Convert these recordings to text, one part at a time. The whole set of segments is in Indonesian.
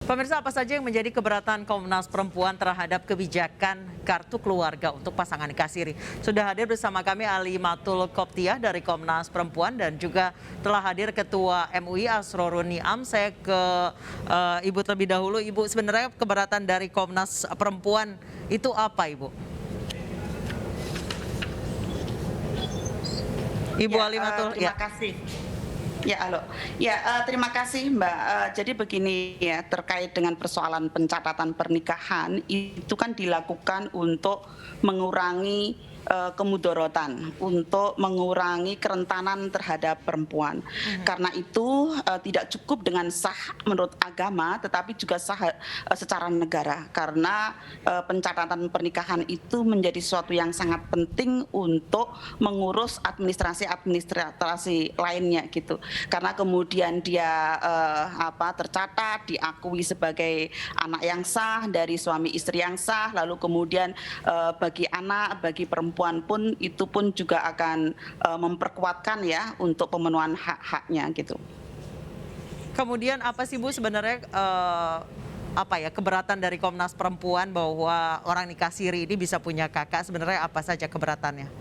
Pemirsa, apa saja yang menjadi keberatan Komnas Perempuan terhadap kebijakan kartu keluarga untuk pasangan nikah siri? Sudah hadir bersama kami Ali Matul Koptiah dari Komnas Perempuan dan juga telah hadir Ketua MUI Asrorun Niam. Saya ke Ibu terlebih dahulu. Ibu, sebenarnya keberatan dari Komnas Perempuan itu apa, Ibu? Ibu Ya, Ali Matul. terima kasih. Ya, halo. Ya, terima kasih Mbak. Jadi begini ya, terkait dengan persoalan pencatatan pernikahan, itu kan dilakukan untuk mengurangi kemudorotan, untuk mengurangi kerentanan terhadap perempuan. Karena itu tidak cukup dengan sah menurut agama, tetapi juga sah secara negara. Karena pencatatan pernikahan itu menjadi sesuatu yang sangat penting untuk mengurus administrasi lainnya gitu. Karena kemudian dia tercatat, diakui sebagai anak yang sah dari suami istri yang sah, lalu kemudian bagi anak, bagi perempuan pun itu pun juga akan memperkuatkan ya untuk pemenuhan hak-haknya gitu. Kemudian apa sih Bu sebenarnya keberatan dari Komnas Perempuan bahwa orang nikah siri ini bisa punya kakak, sebenarnya apa saja keberatannya?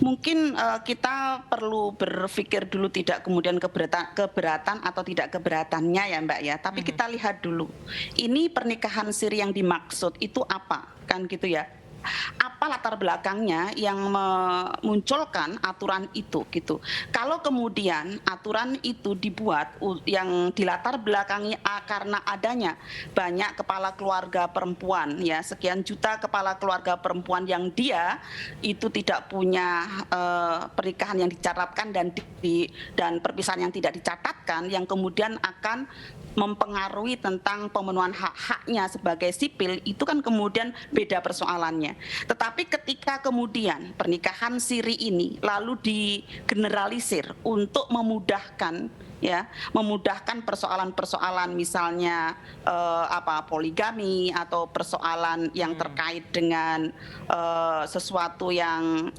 Mungkin kita perlu berpikir dulu tidak kemudian keberatan atau tidak keberatannya ya Mbak ya, tapi kita lihat dulu ini pernikahan siri yang dimaksud itu apa, kan gitu ya. Apa latar belakangnya yang memunculkan aturan itu gitu. Kalau kemudian aturan itu dibuat yang dilatar belakangi karena adanya banyak kepala keluarga perempuan ya, sekian juta kepala keluarga perempuan yang dia itu tidak punya pernikahan yang dicatatkan dan perpisahan yang tidak dicatatkan, yang kemudian akan mempengaruhi tentang pemenuhan hak-haknya sebagai sipil, itu kan kemudian beda persoalannya. Tetapi ketika kemudian pernikahan siri ini lalu digeneralisir untuk memudahkan persoalan-persoalan misalnya poligami atau persoalan yang terkait dengan sesuatu yang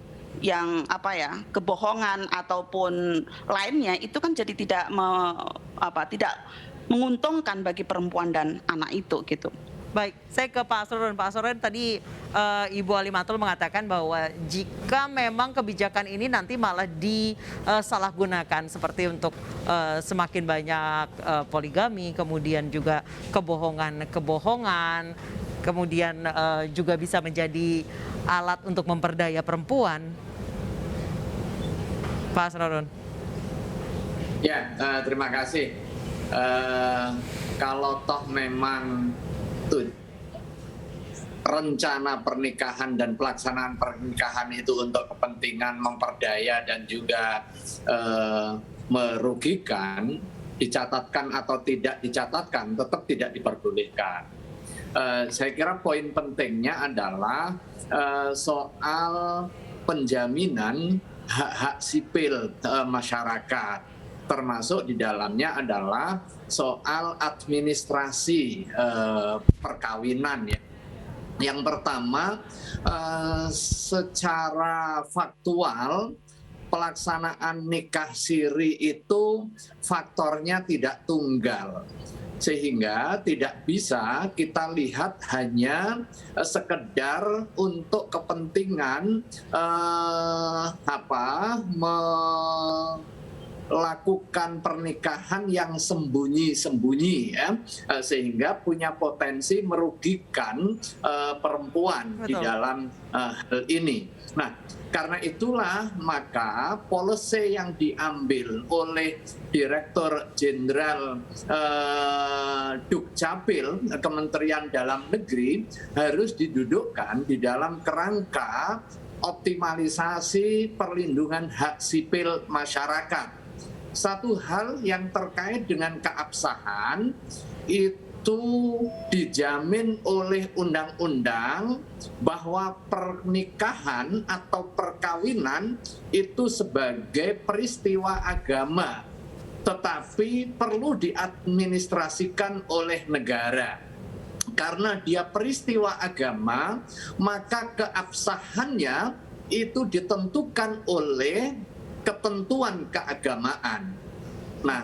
kebohongan ataupun lainnya, itu kan jadi tidak menguntungkan bagi perempuan dan anak itu gitu. Baik, saya ke Pak Asrorun. Pak Asrorun, tadi Ibu Ali Matul mengatakan bahwa jika memang kebijakan ini nanti malah disalahgunakan seperti untuk semakin banyak poligami, kemudian juga kebohongan, kemudian juga bisa menjadi alat untuk memperdaya perempuan. Pak Asrorun. Ya, terima kasih. Kalau toh memang rencana pernikahan dan pelaksanaan pernikahan itu untuk kepentingan memperdaya dan juga merugikan, dicatatkan atau tidak dicatatkan, tetap tidak diperbolehkan. Saya kira poin pentingnya adalah soal penjaminan hak-hak sipil masyarakat, termasuk di dalamnya adalah soal administrasi perkawinan ya. Yang pertama, secara faktual pelaksanaan nikah siri itu faktornya tidak tunggal, sehingga tidak bisa kita lihat hanya sekedar untuk kepentingan melakukan pernikahan yang sembunyi-sembunyi ya, sehingga punya potensi merugikan perempuan. Betul. Di dalam hal ini. Nah, karena itulah maka policy yang diambil oleh Direktur Jenderal Dukcapil Kementerian Dalam Negeri harus didudukkan di dalam kerangka optimalisasi perlindungan hak sipil masyarakat. Satu hal yang terkait dengan keabsahan itu dijamin oleh undang-undang bahwa pernikahan atau perkawinan itu sebagai peristiwa agama, tetapi perlu diadministrasikan oleh negara. Karena dia peristiwa agama, maka keabsahannya itu ditentukan oleh ketentuan keagamaan. Nah,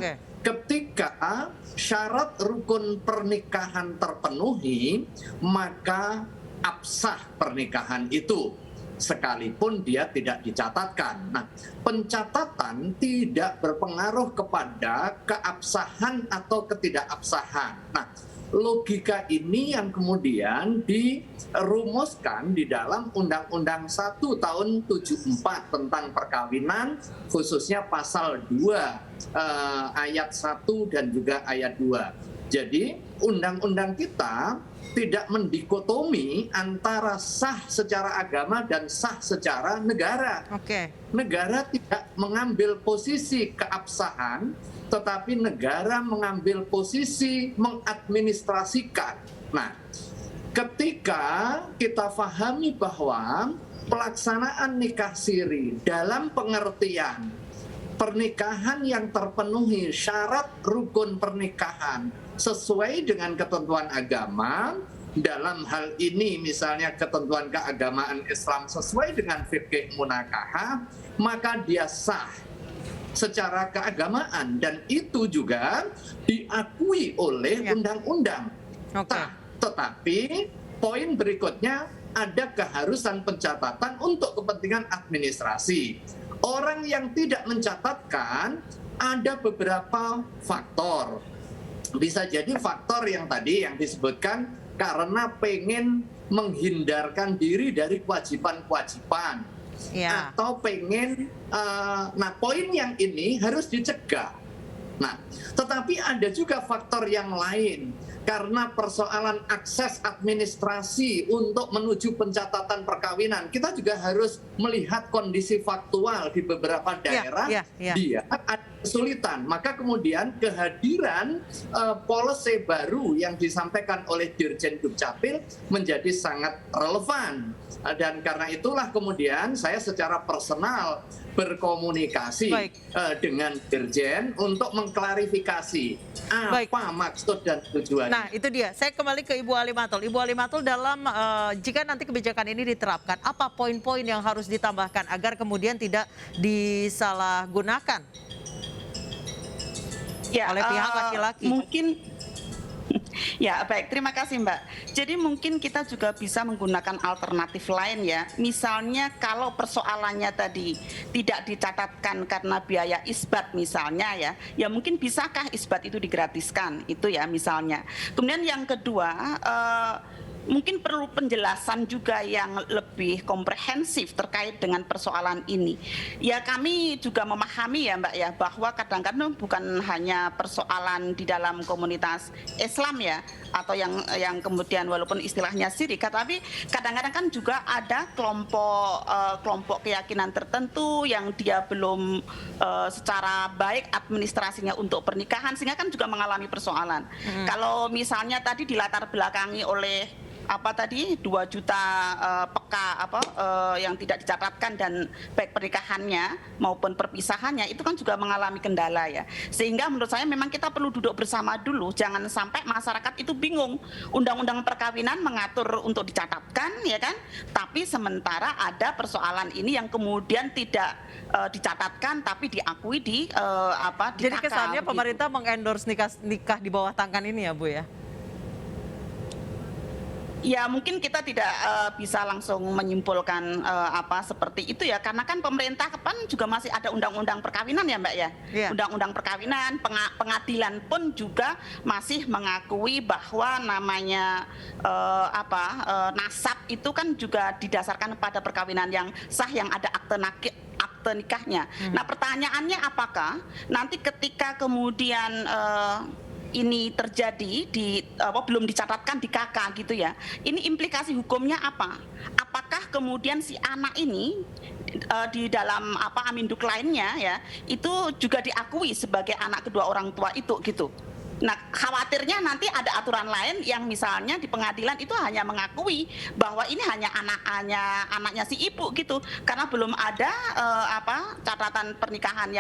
ketika syarat rukun pernikahan terpenuhi, maka absah pernikahan itu, sekalipun dia tidak dicatatkan. Nah, pencatatan tidak berpengaruh kepada keabsahan atau ketidakabsahan. Nah, logika ini yang kemudian dirumuskan di dalam Undang-Undang 1 tahun 74 tentang perkawinan, khususnya pasal 2 ayat 1 dan juga ayat 2. Jadi, undang-undang kita tidak mendikotomi antara sah secara agama dan sah secara negara. Negara tidak mengambil posisi keabsahan, tetapi negara mengambil posisi mengadministrasikan. Nah, ketika kita pahami bahwa pelaksanaan nikah siri dalam pengertian pernikahan yang terpenuhi syarat rukun pernikahan sesuai dengan ketentuan agama, dalam hal ini misalnya ketentuan keagamaan Islam sesuai dengan fikih munakahah, maka dia sah secara keagamaan dan itu juga diakui oleh undang-undang. Tetapi poin berikutnya ada keharusan pencatatan untuk kepentingan administrasi. Orang yang tidak mencatatkan ada beberapa faktor. Bisa jadi faktor yang tadi yang disebutkan karena pengen menghindarkan diri dari kewajiban-kewajiban. Atau pengen, nah poin yang ini harus dicegah. Nah, tetapi ada juga faktor yang lain. Karena persoalan akses administrasi untuk menuju pencatatan perkawinan, kita juga harus melihat kondisi faktual di beberapa daerah, dia ada kesulitan. Maka kemudian kehadiran policy baru yang disampaikan oleh Dirjen Dukcapil menjadi sangat relevan. Dan karena itulah kemudian saya secara personal berkomunikasi dengan Dirjen untuk mengklarifikasi apa maksud dan tujuannya. Nah, itu dia. Saya kembali ke Ibu Alimatul. Ibu Alimatul, dalam jika nanti kebijakan ini diterapkan, apa poin-poin yang harus ditambahkan agar kemudian tidak disalahgunakan oleh pihak laki-laki? Mungkin ya, baik. Terima kasih, Mbak. Jadi mungkin kita juga bisa menggunakan alternatif lain ya. Misalnya kalau persoalannya tadi tidak dicatatkan karena biaya isbat misalnya ya, ya mungkin bisakah isbat itu digratiskan? Itu ya misalnya. Kemudian yang kedua, mungkin perlu penjelasan juga yang lebih komprehensif terkait dengan persoalan ini. Ya kami juga memahami ya Mbak ya, bahwa kadang-kadang bukan hanya persoalan di dalam komunitas Islam ya, atau yang kemudian walaupun istilahnya syirik, tapi kadang-kadang kan juga ada kelompok keyakinan tertentu yang dia belum secara baik administrasinya untuk pernikahan, sehingga kan juga mengalami persoalan. Kalau misalnya tadi dilatar belakangi oleh apa tadi 2 juta yang tidak dicatatkan dan baik pernikahannya maupun perpisahannya itu kan juga mengalami kendala ya, sehingga menurut saya memang kita perlu duduk bersama dulu, jangan sampai masyarakat itu bingung. Undang-undang perkawinan mengatur untuk dicatatkan ya kan, tapi sementara ada persoalan ini yang kemudian tidak dicatatkan tapi diakui di Jadi kesannya pemerintah mengendorse nikah di bawah tangan ini ya Bu ya? Ya mungkin kita tidak bisa langsung menyimpulkan seperti itu ya, karena kan pemerintah kan juga masih ada undang-undang perkawinan ya Mbak ya. Undang-undang perkawinan, pengadilan pun juga masih mengakui bahwa namanya nasab itu kan juga didasarkan pada perkawinan yang sah yang ada akte nikahnya. Nah pertanyaannya apakah nanti ketika kemudian ini terjadi belum dicatatkan di KK gitu ya, ini implikasi hukumnya apa? Apakah kemudian si anak ini di dalam aminduk lainnya ya itu juga diakui sebagai anak kedua orang tua itu gitu? Nah, khawatirnya nanti ada aturan lain yang misalnya di pengadilan itu hanya mengakui bahwa ini hanya anaknya si ibu gitu, karena belum ada catatan pernikahan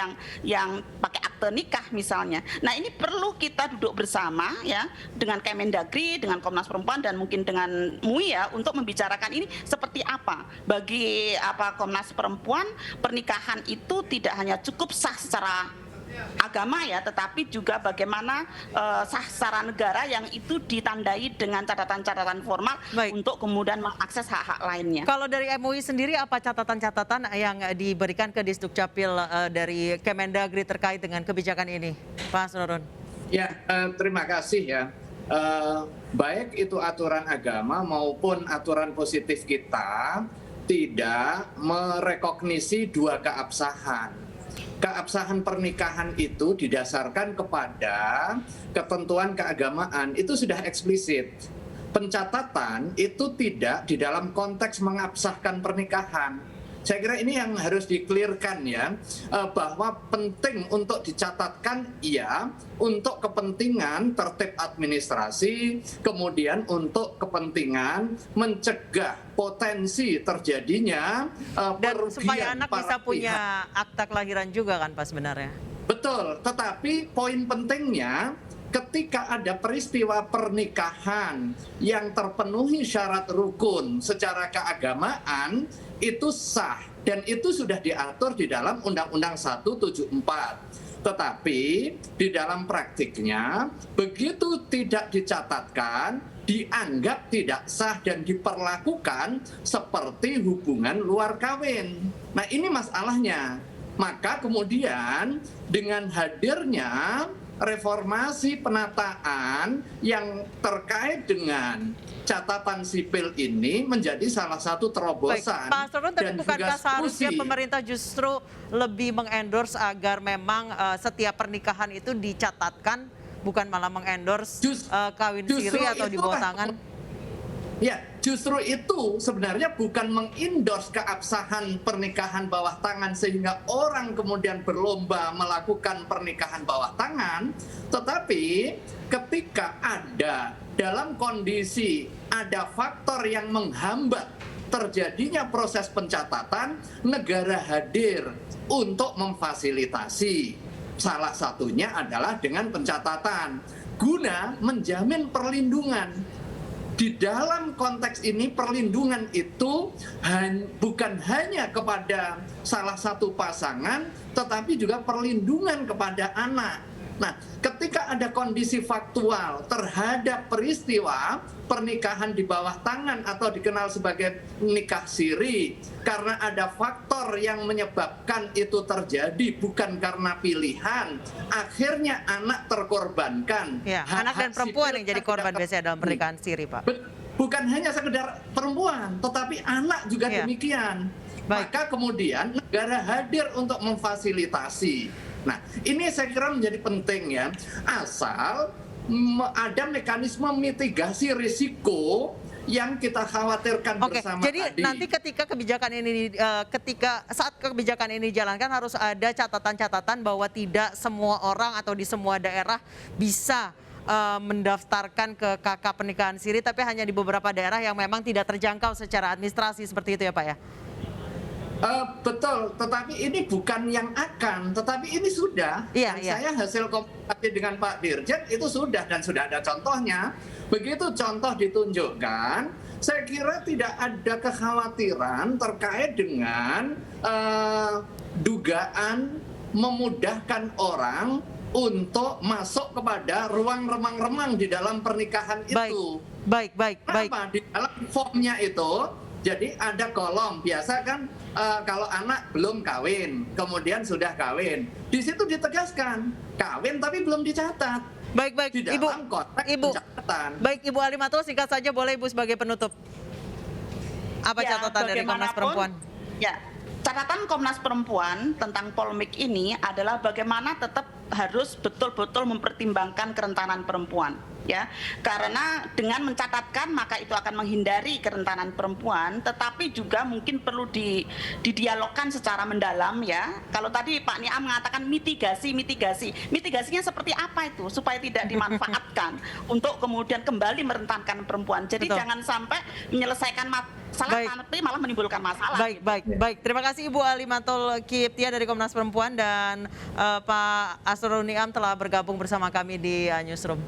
yang pakai akte nikah misalnya. Nah, ini perlu kita duduk bersama ya dengan Kemendagri, dengan Komnas Perempuan dan mungkin dengan MUI ya untuk membicarakan ini seperti apa. Bagi Komnas Perempuan, pernikahan itu tidak hanya cukup sah secara agama ya, tetapi juga bagaimana sara negara yang itu ditandai dengan catatan-catatan formal Baik. untuk kemudian mengakses hak-hak lainnya. Kalau dari MUI sendiri apa catatan-catatan yang diberikan ke Disdukcapil dari Kemendagri terkait dengan kebijakan ini, Pak Asrorun? Ya, terima kasih ya. Baik itu aturan agama maupun aturan positif kita tidak merekognisi dua keabsahan. Keabsahan pernikahan itu didasarkan kepada ketentuan keagamaan, itu sudah eksplisit. Pencatatan itu tidak di dalam konteks mengabsahkan pernikahan. Saya kira ini yang harus di-clear-kan ya, bahwa penting untuk dicatatkan iya untuk kepentingan tertib administrasi, kemudian untuk kepentingan mencegah potensi terjadinya Dan kerugian supaya anak para bisa pihak. punya akta kelahiran juga kan Pak sebenarnya? Betul, tetapi poin pentingnya ketika ada peristiwa pernikahan yang terpenuhi syarat rukun secara keagamaan, itu sah dan itu sudah diatur di dalam Undang-Undang 174. Tetapi di dalam praktiknya begitu tidak dicatatkan, dianggap tidak sah dan diperlakukan seperti hubungan luar kawin. Nah, ini masalahnya. Maka kemudian dengan hadirnya reformasi penataan yang terkait dengan catatan sipil ini menjadi salah satu Baik, terobosan. Pak Asrorun, tapi dan bukankah juga seharusnya solusi. pemerintah justru lebih mengendorse agar memang setiap pernikahan itu dicatatkan, bukan malah mengendorse kawin Justru siri atau di bawah itulah- tangan? Ya, justru itu sebenarnya bukan mengendorse keabsahan pernikahan bawah tangan sehingga orang kemudian berlomba melakukan pernikahan bawah tangan, tetapi ketika ada dalam kondisi ada faktor yang menghambat terjadinya proses pencatatan, negara hadir untuk memfasilitasi. Salah satunya adalah dengan pencatatan guna menjamin perlindungan. Di dalam konteks ini perlindungan itu bukan hanya kepada salah satu pasangan, tetapi juga perlindungan kepada anak. Nah, ketika ada kondisi faktual terhadap peristiwa pernikahan di bawah tangan atau dikenal sebagai nikah siri, karena ada faktor yang menyebabkan itu terjadi bukan karena pilihan, akhirnya anak terkorbankan. Ya, anak dan Hak-hak perempuan sipil yang jadi tidak korban biasanya dalam pernikahan siri, Pak. Bukan hanya sekedar perempuan, tetapi anak juga Ya. demikian. Baik. Maka kemudian negara hadir untuk memfasilitasi. Nah, ini saya kira menjadi penting ya, asal ada mekanisme mitigasi risiko yang kita khawatirkan Oke, bersama jadi tadi. nanti ketika kebijakan ini saat kebijakan ini dijalankan harus ada catatan-catatan bahwa tidak semua orang atau di semua daerah bisa mendaftarkan ke KK pernikahan siri, tapi hanya di beberapa daerah yang memang tidak terjangkau secara administrasi, seperti itu ya Pak ya? Betul, tetapi ini bukan yang akan, tetapi ini sudah. Iya, Dan iya. saya hasil komunikasi dengan Pak Dirjen itu sudah dan sudah ada contohnya. Begitu contoh ditunjukkan, saya kira tidak ada kekhawatiran terkait dengan dugaan memudahkan orang untuk masuk kepada ruang remang-remang di dalam pernikahan itu. Baik. Kenapa? Di dalam formnya itu, jadi ada kolom. Biasa kan kalau anak belum kawin, kemudian sudah kawin. Di situ ditegaskan, kawin tapi belum dicatat. Baik, Di dalam konteks pencatatan. Baik, Ibu Alimatul, singkat saja boleh Ibu sebagai penutup. Apa Ya, catatan dari Komnas bagaimanapun, Perempuan? Ya, catatan Komnas Perempuan tentang polemik ini adalah bagaimana tetap harus betul-betul mempertimbangkan kerentanan perempuan, ya. Karena dengan mencatatkan maka itu akan menghindari kerentanan perempuan, tetapi juga mungkin perlu didialogkan secara mendalam, ya. Kalau tadi Pak Niam mengatakan mitigasinya seperti apa itu supaya tidak dimanfaatkan untuk kemudian kembali merentankan perempuan. Jadi Betul. jangan sampai menyelesaikan masalah tapi malah menimbulkan masalah. Baik. Terima kasih Ibu Alimatul Kiptia dari Komnas Perempuan dan Pak Asrorun Niam telah bergabung bersama kami di Newsroom.